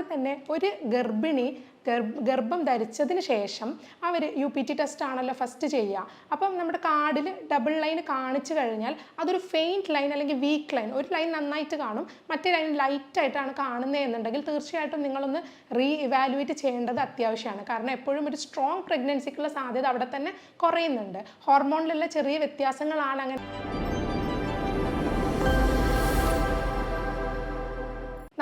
ആദ്യം തന്നെ ഒരു ഗർഭിണി ഗർഭം ധരിച്ചതിന് ശേഷം അവർ UPT ടെസ്റ്റ് ആണല്ലോ ഫസ്റ്റ് ചെയ്യുക. അപ്പം നമ്മുടെ കാർഡിൽ ഡബിൾ ലൈൻ കാണിച്ചു കഴിഞ്ഞാൽ അതൊരു ഫെയിൻറ്റ് ലൈൻ അല്ലെങ്കിൽ വീക്ക് ലൈൻ, ഒരു ലൈൻ നന്നായിട്ട് കാണും, മറ്റേ ലൈൻ ലൈറ്റായിട്ടാണ് കാണുന്നത് എന്നുണ്ടെങ്കിൽ തീർച്ചയായിട്ടും നിങ്ങളൊന്ന് ഇവാലുവേറ്റ് ചെയ്യേണ്ടത് അത്യാവശ്യമാണ്. കാരണം എപ്പോഴും ഒരു സ്ട്രോങ് പ്രഗ്നൻസിക്കുള്ള സാധ്യത അവിടെ തന്നെ കുറയുന്നുണ്ട്. ഹോർമോണിലുള്ള ചെറിയ വ്യത്യാസങ്ങളാണ് അങ്ങനെ.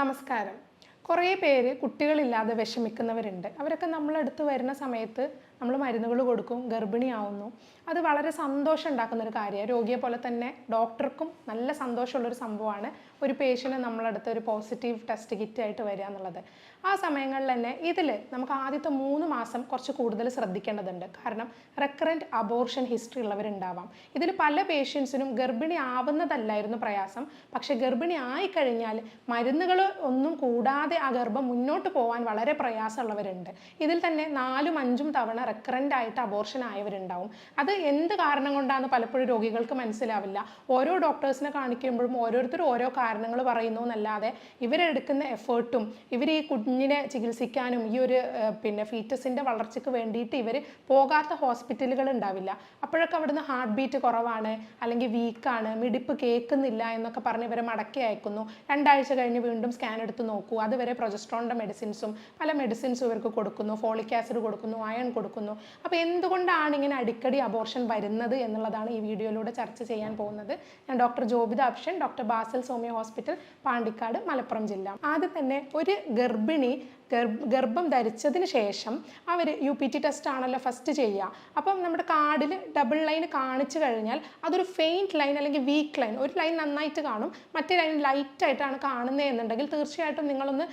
നമസ്കാരം. കുറേ പേര് കുട്ടികളില്ലാതെ വിഷമിക്കുന്നവരുണ്ട്. അവരൊക്കെ നമ്മളടുത്ത് വരുന്ന സമയത്ത് നമ്മൾ മരുന്നുകൾ കൊടുക്കും, ഗർഭിണിയാവുന്നു. അത് വളരെ സന്തോഷം ഉണ്ടാക്കുന്നൊരു കാര്യമാണ്. രോഗിയെ പോലെ തന്നെ ഡോക്ടർക്കും നല്ല സന്തോഷമുള്ളൊരു സംഭവമാണ് ഒരു പേഷ്യൻറ്റ് നമ്മളടുത്ത് ഒരു പോസിറ്റീവ് ടെസ്റ്റ് കിറ്റായിട്ട് വരിക എന്നുള്ളത്. ആ സമയങ്ങളിൽ തന്നെ ഇതിൽ നമുക്ക് ആദ്യത്തെ 3 മാസം കുറച്ച് കൂടുതൽ ശ്രദ്ധിക്കേണ്ടതുണ്ട്. കാരണം റെക്കറൻറ്റ് അബോർഷൻ ഹിസ്റ്ററി ഉള്ളവരുണ്ടാവാം. ഇതിൽ പല പേഷ്യൻസിനും ഗർഭിണി ആവുന്നതല്ലായിരുന്നു പ്രയാസം, പക്ഷേ ഗർഭിണി ആയിക്കഴിഞ്ഞാൽ മരുന്നുകൾ ഒന്നും കൂടാതെ ആ ഗർഭം മുന്നോട്ട് പോകാൻ വളരെ പ്രയാസമുള്ളവരുണ്ട്. ഇതിൽ തന്നെ 4ഉം 5ഉം തവണ റെക്കറൻ്റ് ആയിട്ട് അബോർഷൻ ആയവരുണ്ടാവും. അത് എന്ത് കാരണം കൊണ്ടാണ് പലപ്പോഴും രോഗികൾക്ക് മനസ്സിലാവില്ല. ഓരോ ഡോക്ടേഴ്സിനെ കാണിക്കുമ്പോഴും ഓരോരുത്തരും ഓരോ കാരണങ്ങൾ പറയുന്നു എന്നല്ലാതെ ഇവരെടുക്കുന്ന എഫേർട്ടും ഇവർ ഈ കുഞ്ഞിനെ ചികിത്സിക്കാനും ഈ ഒരു ഫീറ്റസിൻ്റെ വളർച്ചയ്ക്ക് വേണ്ടിയിട്ട് ഇവർ പോകാത്ത ഹോസ്പിറ്റലുകൾ ഉണ്ടാവില്ല. അപ്പോഴൊക്കെ അവിടുന്ന് ഹാർട്ട് ബീറ്റ് കുറവാണ്, അല്ലെങ്കിൽ വീക്കാണ്, മിടിപ്പ് കേൾക്കുന്നില്ല എന്നൊക്കെ പറഞ്ഞ് ഇവരെ മടക്കി അയക്കുന്നു. 2 ആഴ്ച കഴിഞ്ഞ് വീണ്ടും സ്കാൻ എടുത്ത് നോക്കൂ. അതുവരെ പ്രൊജസ്ട്രോണിൻ്റെ മെഡിസിൻസും പല മെഡിസിൻസും ഇവർക്ക് കൊടുക്കുന്നു, ഫോളിക് ആസിഡ് കൊടുക്കുന്നു, അയൺ കൊടുക്കുന്നു. അപ്പോൾ എന്തുകൊണ്ടാണ് ഇങ്ങനെ അടിക്കടി അബോർഷൻ വരുന്നത് എന്നുള്ളതാണ് ഈ വീഡിയോയിലൂടെ ചർച്ച ചെയ്യാൻ പോകുന്നത്. ഞാൻ ഡോക്ടർ ജോബിത അപ്ഷൻ, ഡോക്ടർ ബാസൽ സോമ്യ ഹോസ്പിറ്റൽ, പാണ്ടിക്കാട്, മലപ്പുറം ജില്ല. ആദ്യം തന്നെ ഒരു ഗർഭിണി ഗർഭം ധരിച്ചതിന് ശേഷം അവർ UPT ടെസ്റ്റ് ആണല്ലോ ഫസ്റ്റ് ചെയ്യുക. അപ്പം നമ്മുടെ കാർഡിൽ ഡബിൾ ലൈൻ കാണിച്ചു കഴിഞ്ഞാൽ അതൊരു ഫെയിൻറ്റ് ലൈൻ അല്ലെങ്കിൽ വീക്ക് ലൈൻ, ഒരു ലൈൻ നന്നായിട്ട് കാണും, മറ്റേ ലൈൻ ലൈറ്റായിട്ടാണ് കാണുന്നത് എന്നുണ്ടെങ്കിൽ തീർച്ചയായിട്ടും നിങ്ങളൊന്ന്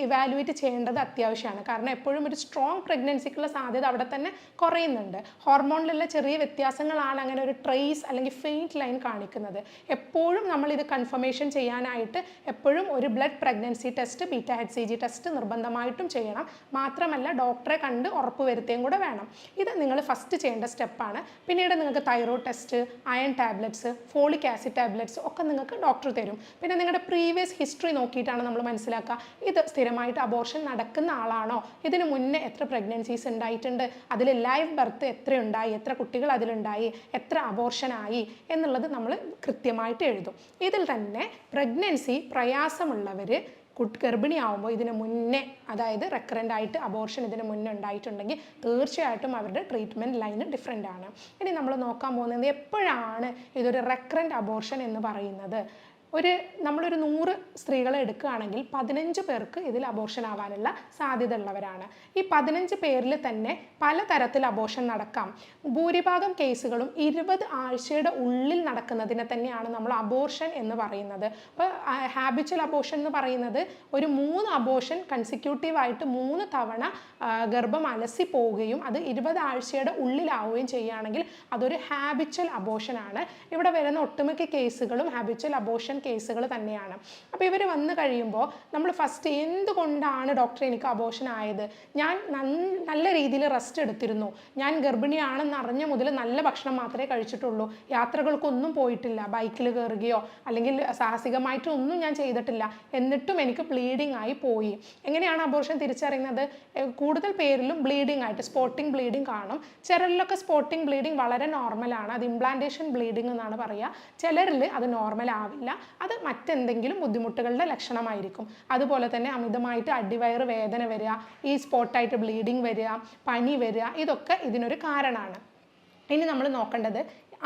ഇവാലുവേറ്റ് ചെയ്യേണ്ടത് അത്യാവശ്യമാണ്. കാരണം എപ്പോഴും ഒരു സ്ട്രോങ് പ്രഗ്നൻസിക്കുള്ള സാധ്യത അവിടെ തന്നെ കുറയുന്നുണ്ട്. ഹോർമോണിലുള്ള ചെറിയ വ്യത്യാസങ്ങളാണ് അങ്ങനെ ഒരു ട്രേസ് അല്ലെങ്കിൽ ഫെയിൻറ്റ് ലൈൻ കാണിക്കുന്നത്. എപ്പോഴും നമ്മളിത് കൺഫർമേഷൻ ചെയ്യാനായിട്ട് എപ്പോഴും ഒരു blood pregnancy test, β-HCG test നിർബന്ധമായിട്ടും ചെയ്യണം. മാത്രമല്ല ഡോക്ടറെ കണ്ട് ഉറപ്പ് വരുത്തുകയും കൂടെ വേണം. ഇത് നിങ്ങൾ ഫസ്റ്റ് ചെയ്യേണ്ട സ്റ്റെപ്പാണ്. പിന്നീട് നിങ്ങൾക്ക് thyroid test, iron tablets, folic acid tablets ഒക്കെ നിങ്ങൾക്ക് ഡോക്ടർ തരും. പിന്നെ നിങ്ങളുടെ പ്രീവിയസ് ഹിസ്റ്ററി നോക്കിയിട്ടാണ് നമ്മൾ മനസ്സിലാക്കുക ഇത് സ്ഥിരമായിട്ട് അബോർഷൻ നടക്കുന്ന ആളാണോ, ഇതിന് മുന്നേ എത്ര പ്രഗ്നൻസീസ് ഉണ്ടായിട്ടുണ്ട്, അതിൽ ലൈവ് ബർത്ത് എത്രയുണ്ടായി, എത്ര കുട്ടികൾ അതിലുണ്ടായി, എത്ര അബോർഷനായി എന്നുള്ളത് നമ്മൾ കൃത്യമായിട്ട് എഴുതും. ഇതിൽ തന്നെ പ്രഗ്നൻസി പ്രയാസമുള്ളവർ ഗർഭിണിയാവുമ്പോൾ ഇതിന് മുന്നേ, അതായത് റെക്കറൻ്റ് ആയിട്ട് അബോർഷൻ ഇതിന് മുന്നേ ഉണ്ടായിട്ടുണ്ടെങ്കിൽ തീർച്ചയായിട്ടും അവരുടെ ട്രീറ്റ്മെൻറ്റ് ലൈന് ഡിഫറെൻ്റ് ആണ്. ഇനി നമ്മൾ നോക്കാൻ പോകുന്നത് എപ്പോഴാണ് ഇതൊരു റെക്കറൻ്റ് അബോർഷൻ എന്ന് പറയുന്നത്. നമ്മളൊരു 100 സ്ത്രീകളെ എടുക്കുകയാണെങ്കിൽ 15 പേർക്ക് ഇതിൽ അബോർഷൻ ആവാനുള്ള സാധ്യത ഉള്ളവരാണ്. ഈ 15 പേരിൽ തന്നെ പലതരത്തിൽ അബോർഷൻ നടക്കാം. ഭൂരിഭാഗം കേസുകളും 20 ആഴ്ചയുടെ ഉള്ളിൽ നടക്കുന്നതിനെ തന്നെയാണ് നമ്മൾ അബോർഷൻ എന്ന് പറയുന്നത്. അപ്പോൾ ഹാബിച്വൽ അബോർഷൻ എന്ന് പറയുന്നത് ഒരു 3 അബോർഷൻ കൺസിക്യൂട്ടീവായിട്ട് 3 തവണ ഗർഭം അലസി പോവുകയും അത് 20 ആഴ്ചയുടെ ഉള്ളിലാവുകയും ചെയ്യുകയാണെങ്കിൽ അതൊരു ഹാബിച്വൽ അബോർഷൻ ആണ്. ഇവിടെ വരുന്ന ഒട്ടുമിക്ക കേസുകളും ഹാബിച്വൽ അബോർഷൻ കേസുകൾ തന്നെയാണ്. അപ്പോൾ ഇവർ വന്നു കഴിയുമ്പോൾ നമ്മൾ ഫസ്റ്റ് എന്തുകൊണ്ടാണ് ഡോക്ടർ എനിക്ക് അബോർഷൻ ആയത്, ഞാൻ നല്ല രീതിയിൽ റെസ്റ്റ് എടുത്തിരുന്നു, ഞാൻ ഗർഭിണിയാണെന്ന് അറിഞ്ഞ മുതൽ നല്ല ഭക്ഷണം മാത്രമേ കഴിച്ചിട്ടുള്ളൂ, യാത്രകൾക്കൊന്നും പോയിട്ടില്ല, ബൈക്കിൽ കയറുകയോ അല്ലെങ്കിൽ സാഹസികമായിട്ട് ഒന്നും ഞാൻ ചെയ്തിട്ടില്ല, എന്നിട്ടും എനിക്ക് ബ്ലീഡിങ് ആയി പോയി. എങ്ങനെയാണ് അബോർഷൻ തിരിച്ചറിയുന്നത്? കൂടുതൽ പേരിലും ബ്ലീഡിങ് ആയിട്ട് സ്പോട്ടിംഗ് ബ്ലീഡിങ് കാണും. ചിലരിലൊക്കെ സ്പോട്ടിംഗ് ബ്ലീഡിങ് വളരെ നോർമലാണ്, അത് ഇംപ്ലാന്റേഷൻ ബ്ലീഡിങ് എന്നാണ് പറയുക. ചിലരിൽ അത് നോർമൽ ആവില്ല, അത് മറ്റെന്തെങ്കിലും ബുദ്ധിമുട്ടുകളുടെ ലക്ഷണമായിരിക്കും. അതുപോലെ തന്നെ അമിതമായിട്ട് അടിവയറ് വേദന വരിക, ഈ സ്പോട്ടായിട്ട് ബ്ലീഡിങ് വരിക, പനി വരിക, ഇതൊക്കെ ഇതിനൊരു കാരണമാണ്. ഇനി നമ്മൾ നോക്കേണ്ടത്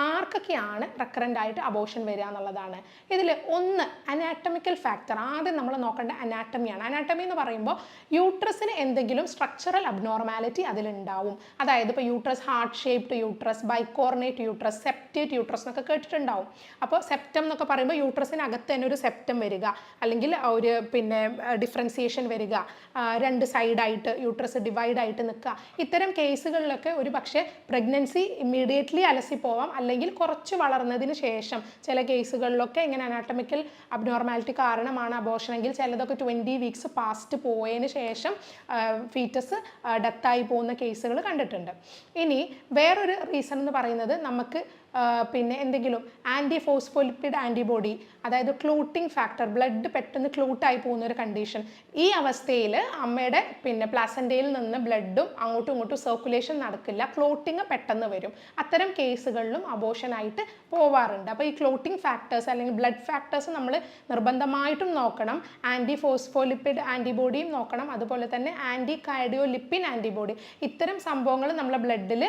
ആർക്കൊക്കെയാണ് റെക്കറൻ്റ് ആയിട്ട് അബോർഷൻ വരിക എന്നുള്ളതാണ്. ഇതിൽ ഒന്ന് അനാറ്റമിക്കൽ ഫാക്ടർ. ആദ്യം നമ്മൾ നോക്കേണ്ട അനാറ്റമിയാണ്. അനാറ്റമി എന്ന് പറയുമ്പോൾ യൂട്രസിന് എന്തെങ്കിലും സ്ട്രക്ചറൽ അബ്നോർമാലിറ്റി അതിലുണ്ടാവും. അതായത് ഇപ്പോൾ uterus heart shaped uterus, bicornuate uterus, septate uterus എന്നൊക്കെ കേട്ടിട്ടുണ്ടാവും. അപ്പോൾ സെപ്റ്റം എന്നൊക്കെ പറയുമ്പോൾ യൂട്രസിനകത്ത് തന്നെ ഒരു സെപ്റ്റം വരിക, അല്ലെങ്കിൽ ഒരു ഡിഫറൻസിയേഷൻ വരിക, 2 സൈഡായിട്ട് യൂട്രസ് ഡിവൈഡായിട്ട് നിൽക്കുക. ഇത്തരം കേസുകളിലൊക്കെ ഒരു പക്ഷേ പ്രഗ്നൻസി ഇമ്മീഡിയറ്റ്ലി അലസി പോവാം, അല്ലെങ്കിൽ കുറച്ച് വളർന്നതിന് ശേഷം. ചില കേസുകളിലൊക്കെ ഇങ്ങനെ അനാറ്റമിക്കൽ അബ്നോർമാലിറ്റി കാരണമാണ് അബോർഷൻ എങ്കിൽ ചിലതൊക്കെ 20 വീക്സ് പാസ്റ്റ് പോയതിന് ശേഷം ഫീറ്റസ് ഡെത്തായി പോകുന്ന കേസുകൾ കണ്ടിട്ടുണ്ട്. ഇനി വേറൊരു റീസൺ എന്ന് പറയുന്നത് നമുക്ക് പിന്നെ എന്തെങ്കിലും ആൻറ്റിഫോസ്ഫോലിപ്പിഡ് ആൻറ്റിബോഡി, അതായത് ക്ലോട്ടിംഗ് ഫാക്ടർ, ബ്ലഡ് പെട്ടെന്ന് ക്ലോട്ടായി പോകുന്ന ഒരു കണ്ടീഷൻ, ഈ അവസ്ഥയിൽ അമ്മയുടെ പിന്നെ പ്ലാസൻറ്റയിൽ നിന്ന് ബ്ലഡും അങ്ങോട്ടും ഇങ്ങോട്ടും സർക്കുലേഷൻ നടക്കില്ല, ക്ലോട്ടിങ് പെട്ടെന്ന് വരും. അത്തരം കേസുകളിലും അബോഷനായിട്ട് പോവാറുണ്ട്. അപ്പോൾ ഈ ക്ലോട്ടിംഗ് ഫാക്ടേഴ്സ് അല്ലെങ്കിൽ ബ്ലഡ് ഫാക്ടേഴ്സ് നമ്മൾ നിർബന്ധമായിട്ടും നോക്കണം. ആൻറ്റിഫോസ്ഫോലിപ്പിഡ് ആൻറ്റിബോഡിയും നോക്കണം, അതുപോലെ തന്നെ ആൻറ്റി കാർഡിയോലിപ്പിൻ ആൻറ്റിബോഡി. ഇത്തരം സംഭവങ്ങൾ നമ്മളെ ബ്ലഡിൽ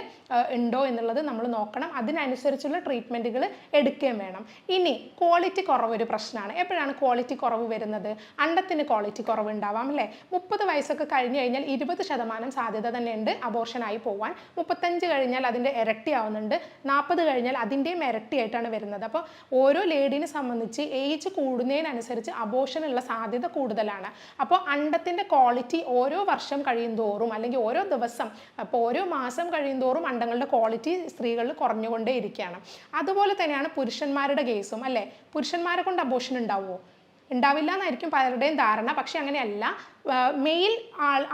ഉണ്ടോ എന്നുള്ളത് നമ്മൾ നോക്കണം. അതിനനുസരിച്ചുള്ള ട്രീറ്റ്മെൻറ്റുകൾ എടുക്കുകയും വേണം. ഇനി ക്വാളിറ്റി കുറവ് ഒരു പ്രശ്നമാണ്. എപ്പോഴാണ് ക്വാളിറ്റി കുറവ് വരുന്നത്? അണ്ടത്തിന് ക്വാളിറ്റി കുറവ് ഉണ്ടാവാം അല്ലേ? 30 വയസ്സൊക്കെ കഴിഞ്ഞ് കഴിഞ്ഞാൽ 20% സാധ്യത തന്നെ ഉണ്ട് അബോർഷനായി പോവാൻ. 35 കഴിഞ്ഞാൽ അതിൻ്റെ ഇരട്ടിയാവുന്നുണ്ട്, 40 കഴിഞ്ഞാൽ അതിൻ്റെയും ഇരട്ടിയായിട്ടാണ് വരുന്നത്. അപ്പോൾ ഓരോ ലേഡീനെ സംബന്ധിച്ച് ഏജ് കൂടുന്നതിനനുസരിച്ച് അബോർഷനുള്ള സാധ്യത കൂടുതലാണ്. അപ്പോൾ അണ്ടത്തിൻ്റെ ക്വാളിറ്റി ഓരോ വർഷം കഴിയും തോറും അല്ലെങ്കിൽ ഓരോ ദിവസം, അപ്പോൾ ഓരോ മാസം കഴിയും തോറും അണ്ടങ്ങളുടെ ക്വാളിറ്റി സ്ത്രീകളിൽ കുറഞ്ഞുകൊണ്ടേ ഇരിക്കുകയാണ്. അതുപോലെ തന്നെയാണ് പുരുഷന്മാരുടെ കേസും അല്ലേ? പുരുഷന്മാരെ കൊണ്ട് അബോർഷൻ ഉണ്ടാവുമോ? ഉണ്ടാവില്ല എന്നായിരിക്കും പലരുടെയും ധാരണ. പക്ഷെ അങ്ങനെയല്ല. മെയിൽ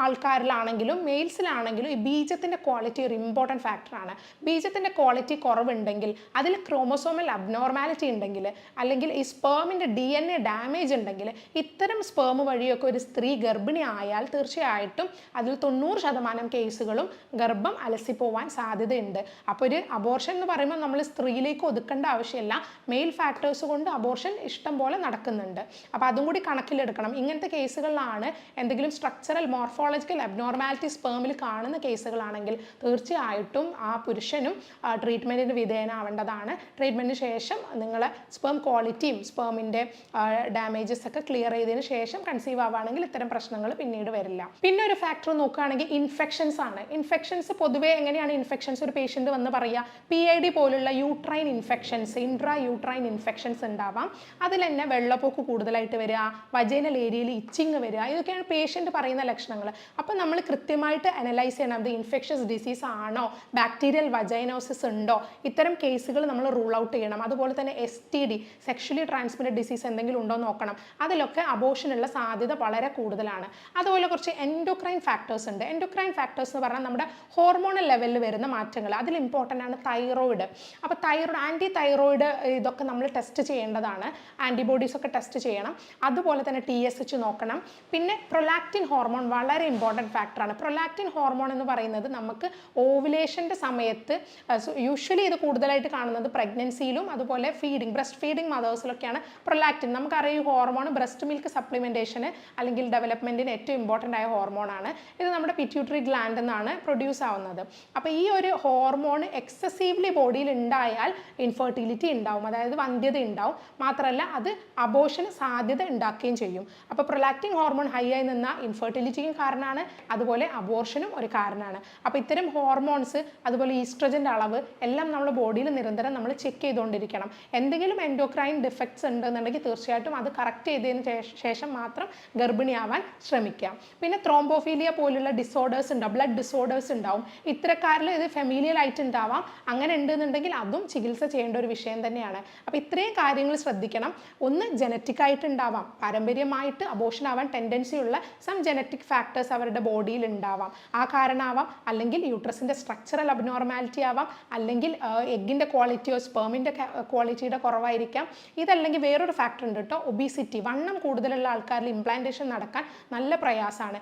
ആൾക്കാരിലാണെങ്കിലും മെയിൽസിലാണെങ്കിലും ഈ ബീജത്തിൻ്റെ ക്വാളിറ്റി ഒരു ഇമ്പോർട്ടൻറ്റ് ഫാക്ടറാണ്. ബീജത്തിൻ്റെ ക്വാളിറ്റി കുറവുണ്ടെങ്കിൽ, അതിൽ ക്രോമോസോമൽ അബ്നോർമാലിറ്റി ഉണ്ടെങ്കിൽ, അല്ലെങ്കിൽ ഈ സ്പേമിൻ്റെ DNA ഡാമേജ് ഉണ്ടെങ്കിൽ, ഇത്തരം സ്പേം വഴിയൊക്കെ ഒരു സ്ത്രീ ഗർഭിണി ആയാൽ തീർച്ചയായിട്ടും അതിൽ 90% കേസുകളും ഗർഭം അലസിപ്പോവാൻ സാധ്യതയുണ്ട്. അപ്പോൾ ഒരു അബോർഷൻ എന്ന് പറയുമ്പോൾ നമ്മൾ സ്ത്രീയിലേക്ക് ഒതുക്കേണ്ട ആവശ്യമില്ല. മെയിൽ ഫാക്ടേഴ്സ് കൊണ്ട് അബോർഷൻ ഇഷ്ടം പോലെ നടക്കുന്നുണ്ട്. അപ്പോൾ അതും കൂടി കണക്കിലെടുക്കണം. ഇങ്ങനത്തെ കേസുകളിലാണ് എന്തെങ്കിലും സ്ട്രക്ചറൽ മോർഫോളജിക്കൽ അബ്നോർമാലിറ്റി സ്പേമിൽ കാണുന്ന കേസുകളാണെങ്കിൽ തീർച്ചയായിട്ടും ആ പുരുഷനും ട്രീറ്റ്മെൻറ്റിന് വിധേയനാവേണ്ടതാണ്. ട്രീറ്റ്മെൻറ്റിന് ശേഷം നിങ്ങളെ സ്പേം ക്വാളിറ്റിയും സ്പേമിൻ്റെ ഡാമേജസ് ഒക്കെ ക്ലിയർ ചെയ്തതിന് ശേഷം കൺസീവ് ആവുകയാണെങ്കിൽ ഇത്തരം പ്രശ്നങ്ങൾ പിന്നീട് വരില്ല. പിന്നെ ഒരു ഫാക്ടർ നോക്കുകയാണെങ്കിൽ ഇൻഫെക്ഷൻസ് ആണ്. ഇൻഫെക്ഷൻസ് പൊതുവേ എങ്ങനെയാണ് ഇൻഫെക്ഷൻസ് ഒരു പേഷ്യൻ്റ് വന്ന് പറയുക? PID പോലുള്ള uterine infections, intra uterine infections ഉണ്ടാവാം. അതിൽ തന്നെ വെള്ളപ്പൊക്ക് കൂടുതലായിട്ട് വരിക, വജൈനൽ ഏരിയയിൽ ഇച്ചിങ് വരിക, ഇതൊക്കെയാണ് പേഷ്യൻ്റ് പറയുന്ന ലക്ഷണങ്ങൾ. അപ്പോൾ നമ്മൾ കൃത്യമായിട്ട് അനലൈസ് ചെയ്യണം, അത് ഇൻഫെക്ഷസ് ഡിസീസ് ആണോ, ബാക്ടീരിയൽ വജൈനോസിസ് ഉണ്ടോ, ഇത്തരം കേസുകൾ നമ്മൾ റൂൾ ഔട്ട് ചെയ്യണം. അതുപോലെ തന്നെ STD, സെക്ഷലി ട്രാൻസ്മിറ്റഡ് ഡിസീസ് എന്തെങ്കിലും ഉണ്ടോ നോക്കണം. അതിലൊക്കെ അബോർഷനുള്ള സാധ്യത വളരെ കൂടുതലാണ്. അതുപോലെ കുറച്ച് എൻഡോക്രൈൻ ഫാക്ടേഴ്സ് ഉണ്ട്. എൻഡോക്രൈൻ ഫാക്ടേഴ്സ് എന്ന് പറഞ്ഞാൽ നമ്മുടെ ഹോർമോണൽ ലെവലിൽ വരുന്ന മാറ്റങ്ങൾ. അതിൽ ഇമ്പോർട്ടൻ്റ് ആണ് തൈറോയിഡ്. അപ്പോൾ തൈറോയിഡ്, ആൻറ്റി തൈറോയിഡ് ഇതൊക്കെ നമ്മൾ ടെസ്റ്റ് ചെയ്യേണ്ടതാണ്. ആൻറ്റിബോഡീസ് ഒക്കെ ടെസ്റ്റ് ചെയ്യണം. അതുപോലെ തന്നെ TSH നോക്കണം. പിന്നെ പ്രൊലാക്റ്റിൻ ഹോർമോൺ വളരെ ഇമ്പോർട്ടൻറ്റ് ഫാക്ടറാണ്. പ്രൊലാക്റ്റിൻ ഹോർമോൺ എന്ന് പറയുന്നത് നമുക്ക് ഓവുലേഷൻ്റെ സമയത്ത് യൂഷ്വലി ഇത് കൂടുതലായിട്ട് കാണുന്നത് പ്രഗ്നൻസിയിലും അതുപോലെ ബ്രസ്റ്റ് ഫീഡിങ് മദേഴ്സിലൊക്കെയാണ് പ്രൊലാക്റ്റിൻ. നമുക്കറിയാം ഈ ഹോർമോൺ ബ്രസ്റ്റ് മിൽക്ക് സപ്ലിമെൻറ്റേഷന് അല്ലെങ്കിൽ ഡെവലപ്മെൻറ്റിന് ഏറ്റവും ഇമ്പോർട്ടൻ്റ് ആയ ഹോർമോണാണ്. ഇത് നമ്മുടെ പിറ്റ്യൂട്ടറി ഗ്ലാൻഡിൽ നിന്നാണ് പ്രൊഡ്യൂസ് ആവുന്നത്. അപ്പോൾ ഈ ഒരു ഹോർമോൺ എക്സസീവ്ലി ബോഡിയിൽ ഉണ്ടായാൽ ഇൻഫെർട്ടിലിറ്റി ഉണ്ടാവും, അതായത് വന്ധ്യത ഉണ്ടാവും. മാത്രമല്ല അത് അബോർഷന് സാധ്യത ഉണ്ടാക്കുകയും ചെയ്യും. അപ്പോൾ പ്രൊലാക്റ്റിൻ ഹോർമോൺ ഹൈ ആയി നിന്ന ഇൻഫെർട്ടിലിറ്റിയും കാരണമാണ്, അതുപോലെ അബോർഷനും ഒരു കാരണമാണ്. അപ്പോൾ ഇത്തരം ഹോർമോൺസ് അതുപോലെ ഈസ്ട്രജൻ്റെ അളവ് എല്ലാം നമ്മുടെ ബോഡിയിൽ നിരന്തരം നമ്മൾ ചെക്ക് ചെയ്തുകൊണ്ടിരിക്കണം. എന്തെങ്കിലും എൻഡോക്രൈൻ ഡിഫക്ട്സ് ഉണ്ടെന്നുണ്ടെങ്കിൽ തീർച്ചയായിട്ടും അത് കറക്റ്റ് ചെയ്തതിന് ശേഷം മാത്രം ഗർഭിണിയാവാൻ ശ്രമിക്കാം. പിന്നെ ത്രോംബോഫീലിയ പോലുള്ള ഡിസോർഡേഴ്സ് ഉണ്ടാവും, ബ്ലഡ് ഡിസോർഡേഴ്സ് ഉണ്ടാവും. ഇത്തരക്കാരിൽ ഇത് ഫെമീലിയൽ ആയിട്ട് ഉണ്ടാവാം. അങ്ങനെ ഉണ്ടെന്നുണ്ടെങ്കിൽ അതും ചികിത്സ ചെയ്യേണ്ട ഒരു വിഷയം തന്നെയാണ്. അപ്പോൾ ഇത്രയും കാര്യങ്ങൾ ശ്രദ്ധിക്കണം. ഒന്ന് ജനറ്റിക് ആയിട്ട് ഉണ്ടാവാം, പാരമ്പര്യമായിട്ട് അബോർഷൻ ആവാൻ ടെൻഡൻസി ഉള്ള സം ജനറ്റിക് ഫാക്ടേഴ്സ് അവരുടെ ബോഡിയിൽ ഉണ്ടാവാം, ആ കാരണമാവാം. അല്ലെങ്കിൽ യൂട്രസിൻ്റെ സ്ട്രക്ചറൽ അബ്നോർമാലിറ്റി ആവാം, അല്ലെങ്കിൽ എഗ്ഗിൻ്റെ ക്വാളിറ്റിയോ സ്പേമിൻ്റെ ക്വാളിറ്റിയുടെ കുറവായിരിക്കാം. ഇതല്ലെങ്കിൽ വേറൊരു ഫാക്ടർ ഉണ്ട് കേട്ടോ, ഒബീസിറ്റി. വണ്ണം കൂടുതലുള്ള ആൾക്കാരിൽ ഇംപ്ലാന്റേഷൻ നടക്കാൻ നല്ല പ്രയാസമാണ്.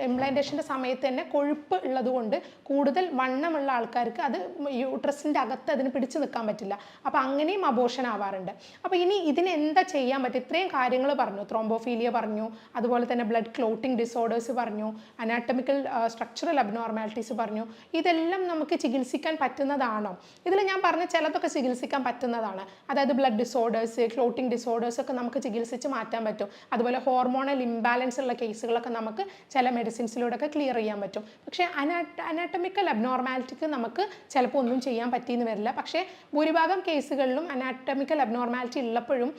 ഇംപ്ലാന്റേഷൻ്റെ സമയത്ത് തന്നെ കൊഴുപ്പ് ഉള്ളതുകൊണ്ട് കൂടുതൽ വണ്ണമുള്ള ആൾക്കാർക്ക് അത് യൂട്രസിൻ്റെ അകത്ത് അതിന് പിടിച്ചു നിൽക്കാൻ പറ്റില്ല. അപ്പോൾ അങ്ങനെയും അബോർഷൻ ആവാറുണ്ട്. അപ്പോൾ ഇനി ഇതിന് എന്താ ചെയ്യാൻ പറ്റും? ഇത്രയും കാര്യങ്ങൾ പറഞ്ഞു, ത്രോംബോഫീലിയ പറഞ്ഞു, അതുപോലെ തന്നെ ബ്ലഡ് ക്ലോട്ടിംഗ് ഡിസോർഡേഴ്സ് പറഞ്ഞു, അനാറ്റമിക്കൽ സ്ട്രക്ചറൽ അബ്നോർമാലിറ്റീസ് പറഞ്ഞു. ഇതെല്ലാം നമുക്ക് ചികിത്സിക്കാൻ പറ്റുന്നതാണോ? ഇതിൽ ഞാൻ പറഞ്ഞ ചിലതൊക്കെ ചികിത്സിക്കാൻ പറ്റുന്നതാണ്. അതായത് ബ്ലഡ് ഡിസോർഡേഴ്സ്, ക്ലോട്ടിംഗ് ഡിസോർഡേഴ്സ് ഒക്കെ നമുക്ക് ചികിത്സിച്ച് മാറ്റാൻ പറ്റും. അതുപോലെ ഹോർമോണൽ ഇംബാലൻസ് ഉള്ള കേസുകളൊക്കെ നമുക്ക് ചില മെഡിസിൻസിലൂടെയൊക്കെ ക്ലിയർ ചെയ്യാൻ പറ്റും. പക്ഷേ അനാറ്റമിക്കൽ അബ്നോർമാലിറ്റിക്ക് നമുക്ക് ചിലപ്പോൾ ഒന്നും ചെയ്യാൻ പറ്റിയെന്ന് വരില്ല. പക്ഷേ ഭൂരിഭാഗം കേസുകളിലും അനാറ്റമിക്കൽ അബ്നോർമാലിറ്റി ഉള്ളപ്പോഴും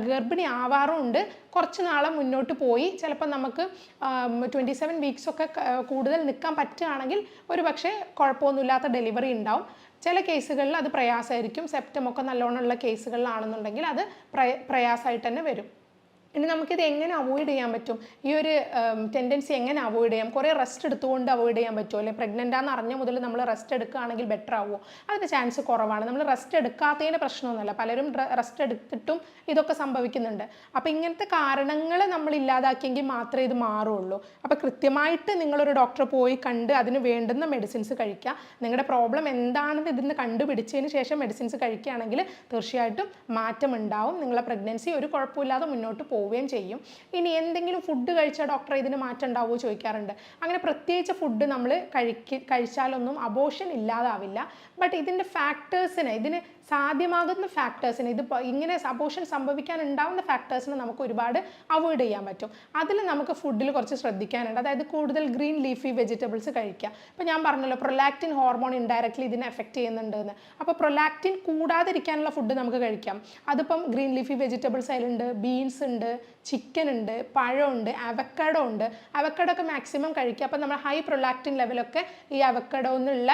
ഗർഭിണി ആവാറുമുണ്ട്. കുറച്ച് നാളെ മുന്നോട്ട് പോയി ചിലപ്പോൾ നമുക്ക് 27 വീക്സൊക്കെ കൂടുതൽ നിൽക്കാൻ പറ്റുകയാണെങ്കിൽ ഒരു പക്ഷേ കുഴപ്പമൊന്നുമില്ലാത്ത ഡെലിവറി ഉണ്ടാവും. ചില കേസുകളിൽ അത് പ്രയാസമായിരിക്കും. സെപ്റ്റമൊക്കെ നല്ലോണമുള്ള കേസുകളിലാണെന്നുണ്ടെങ്കിൽ അത് പ്രയാസമായിട്ട് തന്നെ വരും. ഇനി നമുക്കിത് എങ്ങനെ അവോയ്ഡ് ചെയ്യാൻ പറ്റും? ഈ ഒരു ടെൻഡൻസി എങ്ങനെ അവോയ്ഡ് ചെയ്യാം? കുറേ റെസ്റ്റ് എടുത്തുകൊണ്ട് അവോയ്ഡ് ചെയ്യാൻ പറ്റുമോ? അല്ലെങ്കിൽ പ്രഗ്നൻ്റ് ആണെന്ന് അറിഞ്ഞ മുതൽ നമ്മൾ റെസ്റ്റ് എടുക്കുകയാണെങ്കിൽ ബെറ്റർ ആവുമോ? അതിന് ചാൻസ് കുറവാണ്. നമ്മൾ റെസ്റ്റ് എടുക്കാത്തതിന് പ്രശ്നമൊന്നുമല്ല. പലരും റെസ്റ്റ് എടുത്തിട്ടും ഇതൊക്കെ സംഭവിക്കുന്നുണ്ട്. അപ്പോൾ ഇങ്ങനത്തെ കാരണങ്ങൾ നമ്മൾ ഇല്ലാതാക്കിയെങ്കിൽ മാത്രമേ ഇത് മാറുള്ളൂ. അപ്പോൾ കൃത്യമായിട്ട് നിങ്ങളൊരു ഡോക്ടറെ പോയി കണ്ട് അതിന് വേണ്ടുന്ന മെഡിസിൻസ് കഴിക്കുക. നിങ്ങളുടെ പ്രോബ്ലം എന്താണെന്ന് ഇതിന് കണ്ടുപിടിച്ചതിന് ശേഷം മെഡിസിൻസ് കഴിക്കുകയാണെങ്കിൽ തീർച്ചയായിട്ടും മാറ്റം ഉണ്ടാവും. നിങ്ങളുടെ പ്രഗ്നൻസി ഒരു കുഴപ്പമില്ലാതെ മുന്നോട്ട് പോവുകയും ചെയ്യും. ഇനി എന്തെങ്കിലും ഫുഡ് കഴിച്ചാൽ ഡോക്ടറെ ഇതിന് മാറ്റം ഉണ്ടാവുമോ ചോദിക്കാറുണ്ട്. അങ്ങനെ പ്രത്യേകിച്ച് ഫുഡ് നമ്മൾ കഴിച്ചാലൊന്നും അബോർഷൻ ഇല്ലാതാവില്ല. ബട്ട് ഇതിൻ്റെ ഫാക്ടേഴ്സിന്, ഇതിന് സാധ്യമാകുന്ന ഫാക്ടേഴ്സിന്, ഇത് ഇങ്ങനെ അബോർഷൻ സംഭവിക്കാൻ ഉണ്ടാവുന്ന ഫാക്ടേഴ്സിന് നമുക്ക് ഒരുപാട് അവോയ്ഡ് ചെയ്യാൻ പറ്റും. അതിൽ നമുക്ക് ഫുഡിൽ കുറച്ച് ശ്രദ്ധിക്കാനുണ്ട്. അതായത് കൂടുതൽ ഗ്രീൻ ലീഫി വെജിറ്റബിൾസ് കഴിക്കുക. ഇപ്പോൾ ഞാൻ പറഞ്ഞല്ലോ പ്രൊലാക്റ്റിൻ ഹോർമോൺ ഇൻഡയറക്റ്റ്ലി ഇതിനെ എഫക്റ്റ് ചെയ്യുന്നുണ്ടെന്ന്. അപ്പോൾ പ്രൊലാക്റ്റിൻ കൂടാതിരിക്കാനുള്ള ഫുഡ് നമുക്ക് കഴിക്കാം. അതിപ്പം ഗ്രീൻ ലീഫി വെജിറ്റബിൾസ് അതിലുണ്ട്, ബീൻസ് ഉണ്ട്, ചിക്കൻ ഉണ്ട്, പഴമുണ്ട്, അവക്കാഡോ ഉണ്ട്. അവക്കാഡോ ഒക്കെ മാക്സിമം കഴിക്കുക. അപ്പോൾ നമ്മൾ ഹൈ പ്രൊലാക്റ്റിൻ ലെവലൊക്കെ ഈ അവക്കാഡോ എന്നുള്ള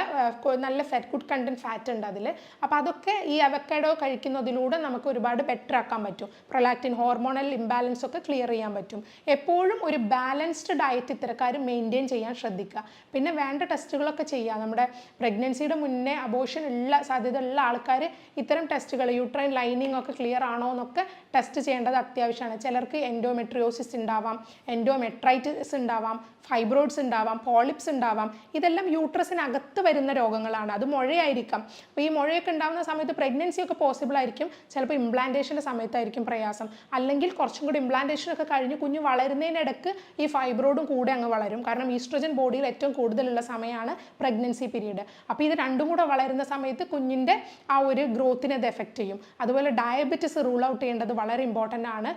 നല്ല ഗുഡ് കണ്ടന്റ് ഫാറ്റ് ഉണ്ട് അതിൽ. അപ്പോൾ അതൊക്കെ ഈ അവക്കാഡോ കഴിക്കുന്നതിലൂടെ നമുക്ക് ഒരുപാട് ബെറ്റർ ആക്കാൻ പറ്റും. പ്രൊലാക്റ്റിൻ ഹോർമോണൽ ഇംബാലൻസ് ഒക്കെ ക്ലിയർ ചെയ്യാൻ പറ്റും. എപ്പോഴും ഒരു ബാലൻസ്ഡ് ഡയറ്റ് ഇത്തരക്കാർ മെയിൻറ്റെയിൻ ചെയ്യാൻ ശ്രദ്ധിക്കുക. പിന്നെ വേണ്ട ടെസ്റ്റുകളൊക്കെ ചെയ്യുക. നമ്മുടെ പ്രഗ്നൻസിയുടെ മുന്നേ അബോർഷൻ സാധ്യത ഉള്ള ആൾക്കാർ ഇത്തരം ടെസ്റ്റുകൾ, യൂട്രൈൻ ലൈനിങ് ഒക്കെ ക്ലിയർ ആണോ എന്നൊക്കെ ടെസ്റ്റ് ചെയ്യേണ്ടത് അത്യാവശ്യമാണ്. ചിലർക്ക് എൻഡോമെട്രിയോസിസ് ഉണ്ടാവാം, എൻഡോമെട്രൈറ്റിസ് ഉണ്ടാവാം, ഫൈബ്രോയിഡ്സ് ഉണ്ടാവാം, പോളിപ്സ് ഉണ്ടാവാം. ഇതെല്ലാം യൂട്രസിനകത്ത് വരുന്ന രോഗങ്ങളാണ്. അത് മുഴയായിരിക്കാം. അപ്പോൾ ഈ മുഴയൊക്കെ ഉണ്ടാകുന്ന സമയത്ത് പ്രഗ്നൻസി ഒക്കെ പോസിബിൾ ആയിരിക്കും. ചിലപ്പോൾ ഇംപ്ലാന്റേഷൻ്റെ സമയത്തായിരിക്കും പ്രയാസം. അല്ലെങ്കിൽ കുറച്ചും കൂടി ഇംപ്ലാന്റേഷനൊക്കെ കഴിഞ്ഞ് കുഞ്ഞ് വളരുന്നതിനിടയ്ക്ക് ഈ ഫൈബ്രോയിഡും കൂടെ അങ്ങ് വളരും. കാരണം ഈസ്ട്രജൻ ബോഡിയിൽ ഏറ്റവും കൂടുതലുള്ള സമയമാണ് പ്രഗ്നൻസി പീരീഡ്. അപ്പോൾ ഇത് രണ്ടും കൂടെ വളരുന്ന സമയത്ത് കുഞ്ഞിൻ്റെ ആ ഒരു ഗ്രോത്തിനെ അത് എഫക്റ്റ് ചെയ്യും. അതുപോലെ ഡയബറ്റിസ് റൂൾ ഔട്ട് ചെയ്യേണ്ടത് വളരെ ഇമ്പോർട്ടൻ്റ് ആണ്.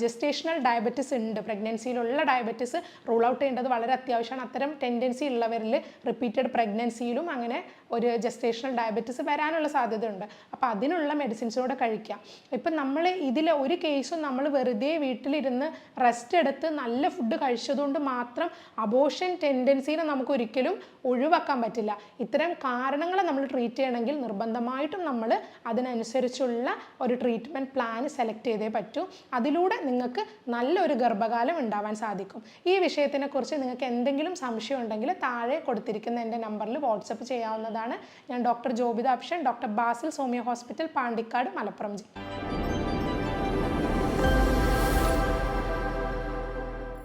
ജസ്റ്റേഷണൽ ഡയബറ്റിസ് ഉണ്ട്, പ്രഗ്നൻസിയിലുള്ള ഡയബറ്റിസ് റൂൾ ഔട്ട് ചെയ്യേണ്ടത് വളരെ അത്യാവശ്യമാണ്. അത്തരം ടെൻഡൻസി ഉള്ളവരിൽ റിപ്പീറ്റഡ് പ്രഗ്നൻസിയിലും അങ്ങനെ ഒരു ജസ്റ്റേഷണൽ ഡയബറ്റിസ് വരാനുള്ള സാധ്യതയുണ്ട്. അപ്പോൾ അതിനുള്ള മെഡിസിൻസോടെ കഴിക്കാം. ഇപ്പം നമ്മൾ ഇതിൽ ഒരു കേസും നമ്മൾ വെറുതെ വീട്ടിലിരുന്ന് റെസ്റ്റ് എടുത്ത് നല്ല ഫുഡ് കഴിച്ചതുകൊണ്ട് മാത്രം അബോർഷൻ ടെൻഡൻസിനെ നമുക്ക് ഒരിക്കലും ഒഴിവാക്കാൻ പറ്റില്ല. ഇത്തരം കാരണങ്ങളെ നമ്മൾ ട്രീറ്റ് ചെയ്യണമെങ്കിൽ നിർബന്ധമായിട്ടും നമ്മൾ അതിനനുസരിച്ചുള്ള ഒരു ട്രീറ്റ്മെൻറ്റ് പ്ലാൻ സെലക്ട് ചെയ്തേ പറ്റൂ. അതിലൂടെ നിങ്ങൾക്ക് നല്ലൊരു ഗർഭകാലം ഉണ്ടാവാൻ സാധിക്കും. ഈ വിഷയത്തിനെക്കുറിച്ച് നിങ്ങൾക്ക് എന്തെങ്കിലും സംശയം ഉണ്ടെങ്കിൽ താഴെ കൊടുത്തിരിക്കുന്ന എൻ്റെ നമ്പറിൽ വാട്സപ്പ് ചെയ്യാവുന്നതാണ്. ഞാൻ ഡോക്ടർ ജോബിത അപ്ഷൻ, ഡോക്ടർ ബാസിൽ സോമിയ ഹോസ്പിറ്റൽ, പാണ്ടിക്കാട്, മലപ്പുറം ജില്ല.